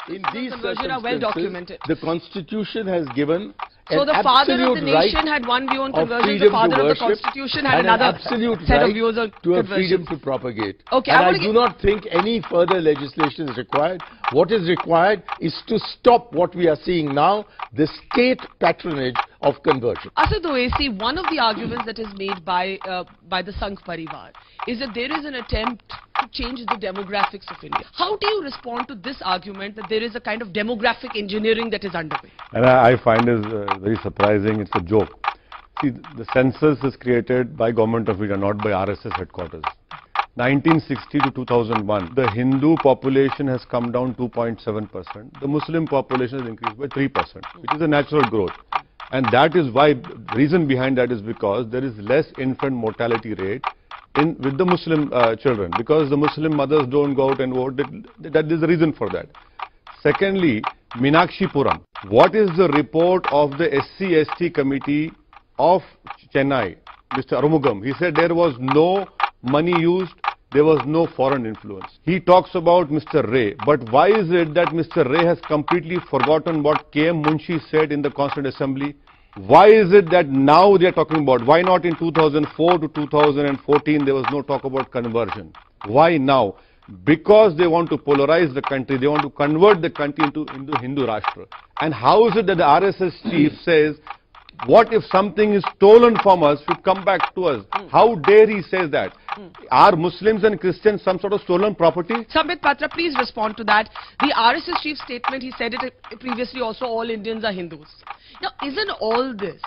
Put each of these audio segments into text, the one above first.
in of these conversion are well documented. The Constitution has given so the father of the nation right had one view on conversion, the father of the Constitution had another set of views on to a conversion. freedom to propagate. Okay, and I do not think any further legislation is required. What is required is to stop what we are seeing now, the state patronage of conversion. Asad Owaisi, one of the arguments that is made by the Sangh Parivar is that there is an attempt to change the demographics of India. How do you respond to this argument that there is a kind of demographic engineering that is underway? And I find it very surprising. It's a joke. See, the census is created by Government of India, not by RSS headquarters. 1960 to 2001, the Hindu population has come down 2.7%. The Muslim population has increased by 3%, which is a natural growth. And that is why, reason behind that is because there is less infant mortality rate with the Muslim children, because the Muslim mothers don't go out and vote. That is the reason for that. Secondly, Meenakshipuram. What is the report of the SC/ST committee of Chennai, Mr. Arumugam? He said there was no money used, there was no foreign influence. He talks about Mr. Ray, but why is it that Mr. Ray has completely forgotten what K.M. Munshi said in the Constituent Assembly? Why is it that now they are talking about? Why not in 2004 to 2014 there was no talk about conversion? Why now? Because they want to polarize the country, they want to convert the country into Hindu Rashtra. And how is it that the RSS chief says, what if something is stolen from us, should come back to us? How dare he say that? Are Muslims and Christians some sort of stolen property? Sambit Patra, please respond to that. The RSS chief statement, he said it previously also, all Indians are Hindus. Now, isn't all this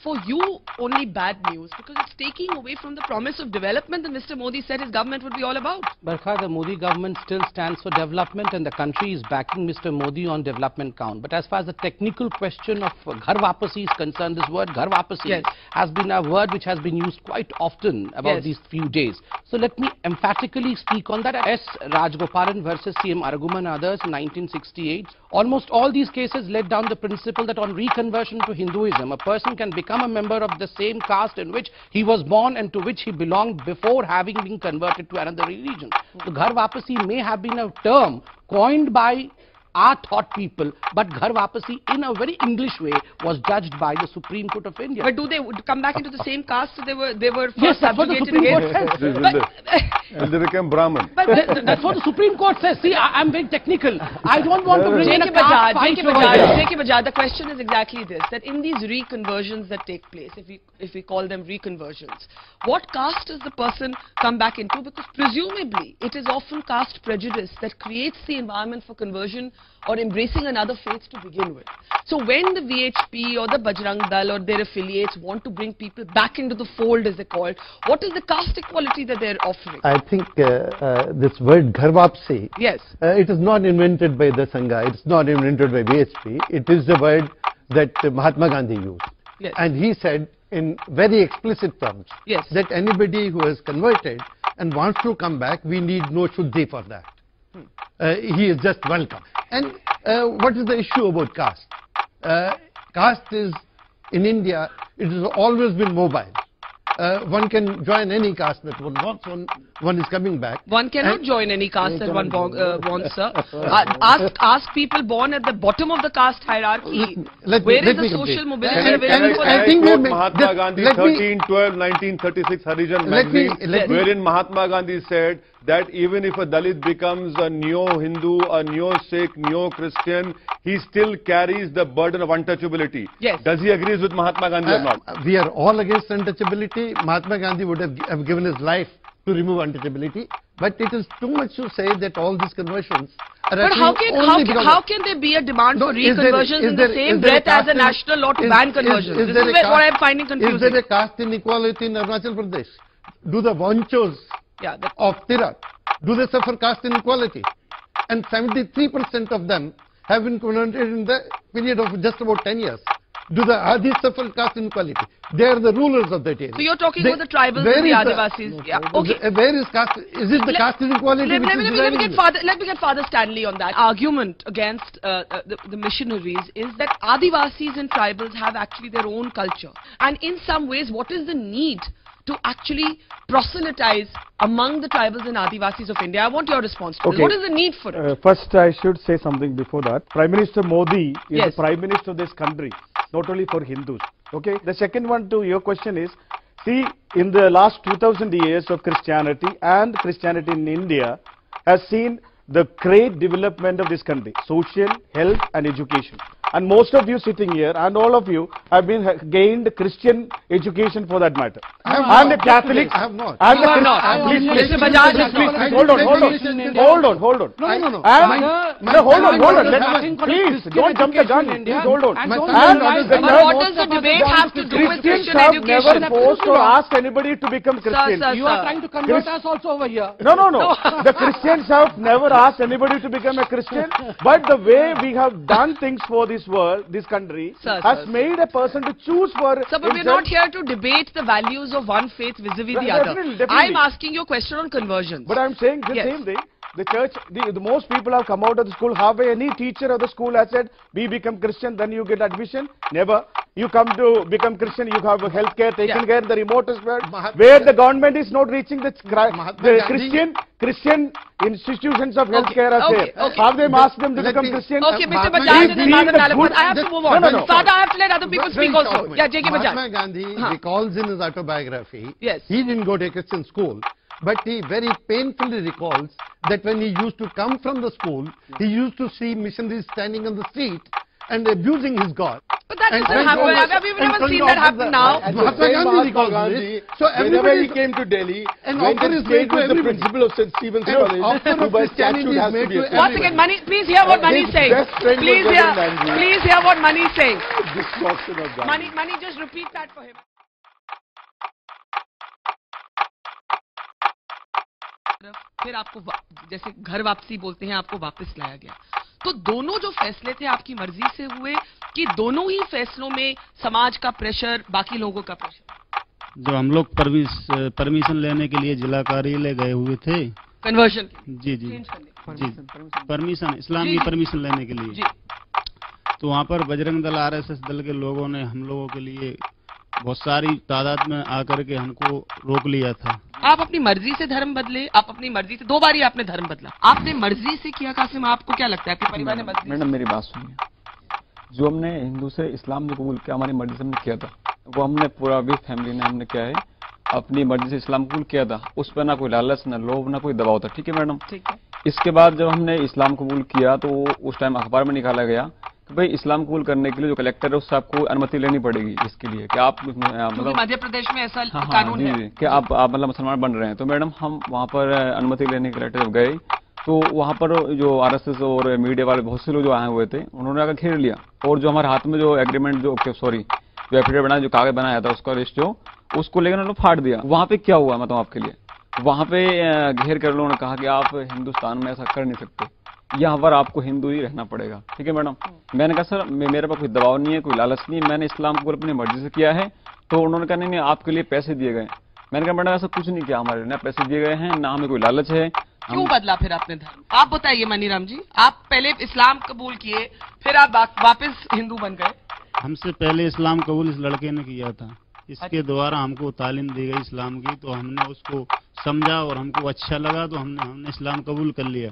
for you only bad news? Because it's taking away from the promise of development that Mr. Modi said his government would be all about. Barkha, the Modi government still stands for development and the country is backing Mr. Modi on development count. But as far as the technical question of Ghar Wapasi is concerned, this word Ghar Wapasi has been a word which has been used quite often about these few days. So let me emphatically speak on that. S. Rajgopalan versus C.M. Arguman and others in 1968. Almost all these cases laid down the principle that on reconversion to Hinduism, a person can become a member of the same caste in which he was born and to which he belonged before having been converted to another religion. So Ghar Wapasi may have been a term coined by our thought people, but Ghar Wapasi in a very English way was judged by the Supreme Court of India. But do they come back into the same caste they were yes, first that's what the subjugated Supreme Court says. And they became Brahmin. But that's what the Supreme Court says. See, I'm very technical. I don't want to bring in a caste fight. JK Bajaj, the question is exactly this, that in these reconversions that take place, if we call them reconversions, what caste does the person come back into? Because presumably it is often caste prejudice that creates the environment for conversion or embracing another faith to begin with. So when the VHP or the Bajrang Dal or their affiliates want to bring people back into the fold, as they call it, what is the caste equality that they're offering? I think this word Ghar Wapsi, it is not invented by the Sangha, it's not invented by VHP, it is the word that Mahatma Gandhi used. And he said in very explicit terms that anybody who has converted and wants to come back, we need no Shuddhi for that. He is just welcome. And what is the issue about caste? Caste is, in India, it has always been mobile. One can join any caste that one wants when one is coming back. One cannot join any caste that one wants, sir. Ask people born at the bottom of the caste hierarchy. Where is the social mobility available for them? I quote Mahatma Gandhi, 13/12/1936 Harijan magazine, wherein Mahatma Gandhi said that even if a Dalit becomes a neo-Hindu, a neo-Sikh, neo-Christian, he still carries the burden of untouchability. Does he agree with Mahatma Gandhi or not? We are all against untouchability. Mahatma Gandhi would have given his life to remove untouchability. But it is too much to say that all these conversions are But how can there be a demand for reconversions in the same breath as a national law to ban conversions? This is what I am finding confusing. Is there a caste inequality in Arunachal Pradesh? Do the Wanchos of Tirak, do they suffer caste inequality? And 73% of them have been converted in the period of just about 10 years. Do the Adis suffer caste inequality? They are the rulers of that area. So you're talking about the tribals and the Adivasis. Where is caste? Is it the caste inequality? Let me get Father Stanley on that. Argument against the missionaries is that Adivasis and tribals have actually their own culture. And in some ways, what is the need to actually proselytize among the tribals and Adivasis of India? I want your response to this. What is the need for it? First, I should say something before that. Prime Minister Modi is the Prime Minister of this country, not only for Hindus. Okay. The second one to your question is, see, in the last 2000 years of Christianity in India has seen the great development of this country, social, health and education. And most of you sitting here and all of you have been gained Christian education for that matter. I'm a Catholic. I have not. I'm You are not. Mr. Bajaj has not. Hold on. Hold on. No, hold on. Please, don't jump the gun. Please, hold on. But what does the debate have to do with Christian Christians have education? never forced or asked anybody to become Christian. Sir. You are trying to convert us also over here. No. The Christians have never asked anybody to become a Christian. But the way we have done things for this world, this country, has made a person to choose for Sir, but we're not here to debate the values of one faith vis-a-vis the other. Definitely. I'm asking you a question on conversions. But I'm saying the same thing. The church, the most people have come out of the school. Have any teacher of the school has said, we become Christian, then you get admission? Never. You come to become Christian, you have health care taken care, the remotest world, where the government is not reaching the Christian institutions of health care are there. Have they asked them to become Christian? Okay, Mr. Bajaj and Madam Nalapur, I have to move on. Sada, I have to let other people speak also. Yeah, J.K. Bajaj. Mahatma Gandhi recalls in his autobiography, Yes. he didn't go to a Christian school, but he very painfully recalls that when he used to come from the school, he used to see missionaries standing on the street and abusing his God. But that doesn't happen. We've never seen that happen now. Mahatma Gandhi recalls this. So whenever he came to Delhi, an when offer he is stayed made to with the everybody. principal of St. Stephen's An College, offer who of by Christianity statute is has to made be to a Once again, Mani, please hear what Mani is saying. best friend was Please Gordon Ramsay. please hear what Mani is saying. Destruction of Gandhi. Mani, just repeat that for him. फिर आपको जैसे घर वापसी बोलते हैं, आपको वापस लाया गया, तो दोनों जो फैसले थे आपकी मर्जी से हुए कि दोनों ही फैसलों में समाज का प्रेशर, बाकी लोगों का प्रेशर? जो हम लोग परमिशन लेने के लिए जिला कार्यालय गए हुए थे, कन्वर्शन जी परमिशन, इस्लाम की परमिशन लेने के लिए, तो वहाँ पर बजरंग दल आरएसएस दल के लोगों ने हम लोगों के लिए बहुत सारी तादाद में आकर के हमको रोक लिया था। आप अपनी मर्जी से धर्म बदले, आप अपनी मर्जी से, 2 बार ही आपने धर्म बदला, आपने मर्जी से किया। कासिम, आपको क्या लगता है आपके परिवार ने मर्जी? मैडम मेरी बात सुनिए, जो हमने हिंदू से इस्लाम जो कबूल किया हमारी मर्जी से हमने किया था, वो हमने पूरा भी फैमिली ने हमने क्या है अपनी मर्जी से इस्लाम कबूल किया था। उस पर ना कोई लालच, ना लोभ, ना कोई दबाव था। ठीक है मैडम, ठीक है। इसके बाद जब हमने इस्लाम कबूल किया तो उस टाइम अखबार में निकाला गया कि भाई इस्लाम कबूल करने के लिए जो कलेक्टर है उससे आपको अनुमति लेनी पड़ेगी इसके लिए कि आप मतलब मध्य प्रदेश में ऐसा कानून है कि आप मतलब मुसलमान बन रहे हैं। तो मैडम हम वहाँ पर अनुमति लेने के लिए गए तो वहाँ पर जो आरएसएस और मीडिया वाले बहुत से लोग जो आए हुए थे उन्होंने आकर घेर लिया और जो हमारे हाथ में जो एग्रीमेंट जो एफिडेविट बनाया, जो कागज बनाया था उसका लिस्ट जो उसको लेकर उन्होंने फाड़ दिया। वहाँ पे क्या हुआ मतलब आपके लिए, वहाँ पे घेर कर लोगों ने कहा कि आप हिंदुस्तान में ऐसा कर नहीं सकते, यहाँ पर आपको हिंदू ही रहना पड़ेगा। ठीक है मैडम, मैंने कहा सर मेरे पास कोई दबाव नहीं है, कोई लालच नहीं है, मैंने इस्लाम को अपनी मर्जी से किया है। तो उन्होंने कहा नहीं आपके लिए पैसे दिए गए। मैंने कहा मैडम ऐसा कुछ नहीं किया, हमारे ना पैसे दिए गए हैं ना हमें कोई लालच है। क्यों बदला फिर आपने धर्म? आप बताइए मनीराम जी, आप पहले इस्लाम कबूल किए फिर आप वापस हिंदू बन गए। हमसे पहले इस्लाम कबूल इस लड़के ने किया था, इसके द्वारा हमको तालीम दी गई इस्लाम की, तो हमने उसको समझा और हमको अच्छा लगा तो हमने इस्लाम कबूल कर लिया।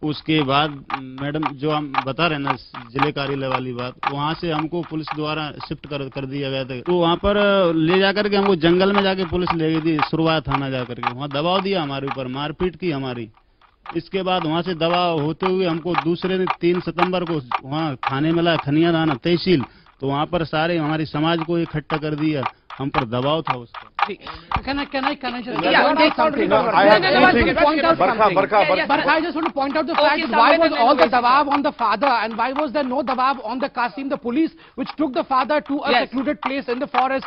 उसके बाद मैडम जो हम बता रहे ना जिले कार्यालय वाली बात, वहाँ से हमको पुलिस द्वारा शिफ्ट कर दिया गया था। तो वहाँ पर ले जाकर के हमको जंगल में जाके पुलिस ले गई थी, शुरुआत थाना जाकर के वहाँ दबाव दिया हमारे ऊपर, मारपीट की हमारी। इसके बाद वहाँ से दबाव होते हुए हमको दूसरे दिन 3 सितंबर को वहाँ थाने में लाया, खनिया थाना तहसील, तो वहाँ पर सारे हमारी समाज को इकट्ठा कर दिया, हम पर दबाव था उसका। Can I just point out something? But I just want to point out the fact that why was all the dabab on the father and why was there no dabab on the Qasim? The police which took the father to a secluded place in the forest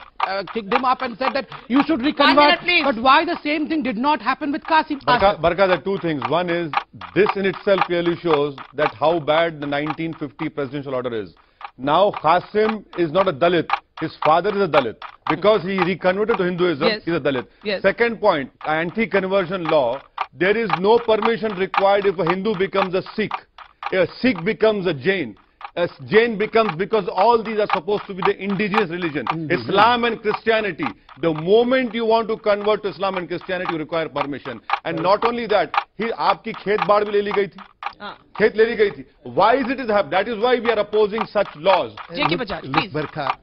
kicked him up and said that you should reconvert. But why the same thing did not happen with Qasim? Barka, there are 2 things. One is this in itself clearly shows that how bad the 1950 presidential order is. Now Qasim is not a Dalit. His father is a Dalit. Because he reconverted to Hinduism, he's a Dalit. Second point, anti-conversion law, there is no permission required if a Hindu becomes a Sikh becomes a Jain. Jain becomes, because all these are supposed to be the indigenous religion, Islam and Christianity. The moment you want to convert to Islam and Christianity, you require permission. And not only that, आपकी खेत बाड़ भी ले ली गई थी, खेत ले ली गई थी. Why is it happening? That is why we are opposing such laws. Look, Barkha,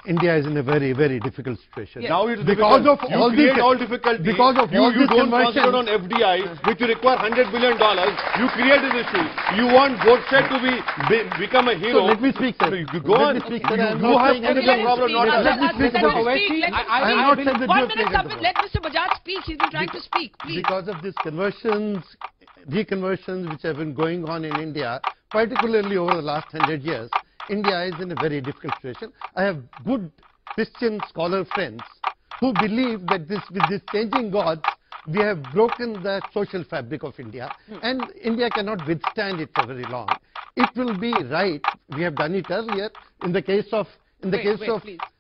India is in a very, very difficult situation. Yes. Now it's because difficult. of all create all difficulties. Because of all you don't concentrate on FDI, which require $100 billion. You create this issue. You want Godse to become a hero. So let me speak, sir. You go on. You have the problem, not us. I have not said that. 1 minute, let Mr. Bajaj speak. He's been trying to speak. Please. Because of these conversions, reconversions which have been going on in India, particularly over the last 100 years, India is in a very difficult situation. I have good Christian scholar friends who believe that with this changing gods, we have broken the social fabric of India, and India cannot withstand it for very long. It will be right. We have done it earlier in the case of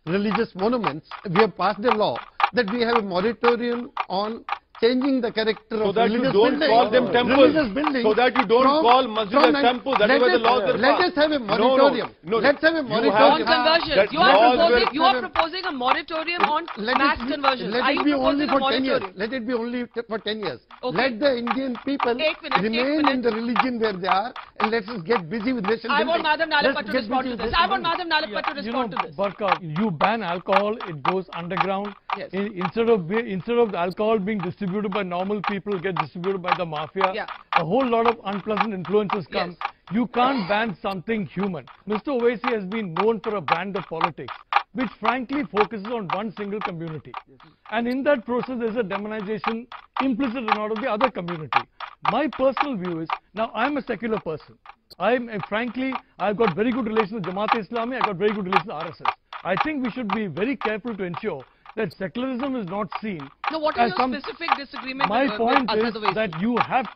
religious monuments. We have passed a law that we have a moratorium on changing the character of religious buildings. So that you don't call them temples. So that you don't call masjid as temples. That is why the laws are passed. Let us have a moratorium. Let's have a moratorium. On conversions. You are proposing a moratorium on mass conversions. Let it be only for 10 years. Let it be only for 10 years. Okay. Let the Indian people remain in the religion where they are, and let us get busy with nation building. I want Madam Nalapat to respond to this. I want Madam Nalapat to respond to this. Barkha, you ban alcohol, it goes underground. Yes. Instead of the alcohol being distributed by normal people, get distributed by the mafia. Yeah. A whole lot of unpleasant influences come. Yes. You can't ban something human. Mr. Owaisi has been known for a brand of politics which frankly focuses on one single community. And in that process, there's a demonization implicit in order of the other community. My personal view is, now I'm a secular person. Frankly, I've got very good relations with Jamaat-e-Islami, I've got very good relations with RSS. I think we should be very careful to ensure that secularism is not seen. No, what is your specific disagreement? My point is that you have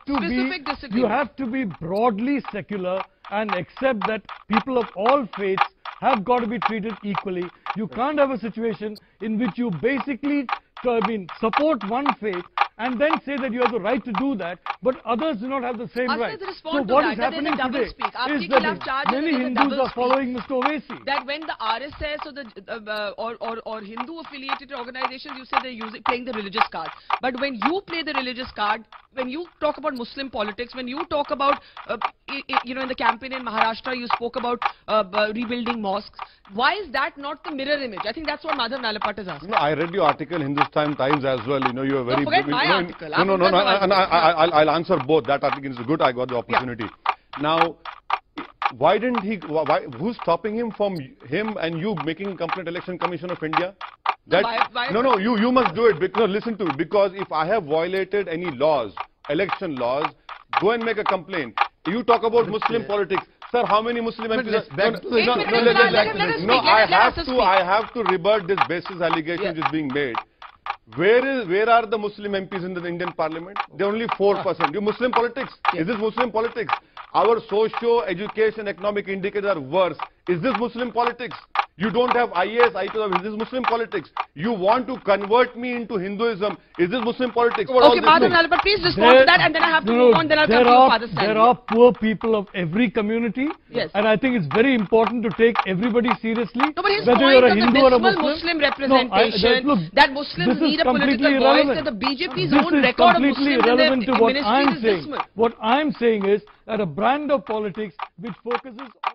to be broadly secular and accept that people of all faiths have got to be treated equally. You can't have a situation in which you basically support one faith and then say that you have the right to do that, but others do not have the same right. So what is happening today is that many Hindus are following Mr. Owaisi. That when the RSS or Hindu affiliated organizations, you say they're playing the religious card. But when you play the religious card, when you talk about Muslim politics, when you talk about, in the campaign in Maharashtra, you spoke about rebuilding mosques. Why is that not the mirror image? I think that's what Madhav Nalapat is asking. No, I read your article in Hindustan Times as well. You are very... forget my article. I'll answer both. That article is good. I got the opportunity. Yeah. Now, why didn't he... who's stopping him from him and you making complaint Election Commission of India? You must do it. Because, listen to me. Because if I have violated any laws, election laws, go and make a complaint. You talk about Muslim politics. Sir, how many Muslim MPs? I have to rebut this baseless allegation which is being made. Where are the Muslim MPs in the Indian Parliament? They're only 4%. You Muslim politics? Is this Muslim politics? Our socio, education, economic indicators are worse. Is this Muslim politics? You don't have IAS, IPS. Is this Muslim politics? You want to convert me into Hinduism. Is this Muslim politics? Okay, Madam Nalapat, please respond to that, and then I have to move on. Then I'll come to your father's side. There are poor people of every community. Yes. And I think it's very important to take everybody seriously. No, but his point on the Muslim representation, that Muslims need a political voice, and the BJP's own record of Muslims in their ministry is dismal. What I'm saying is that a brand of politics which focuses on...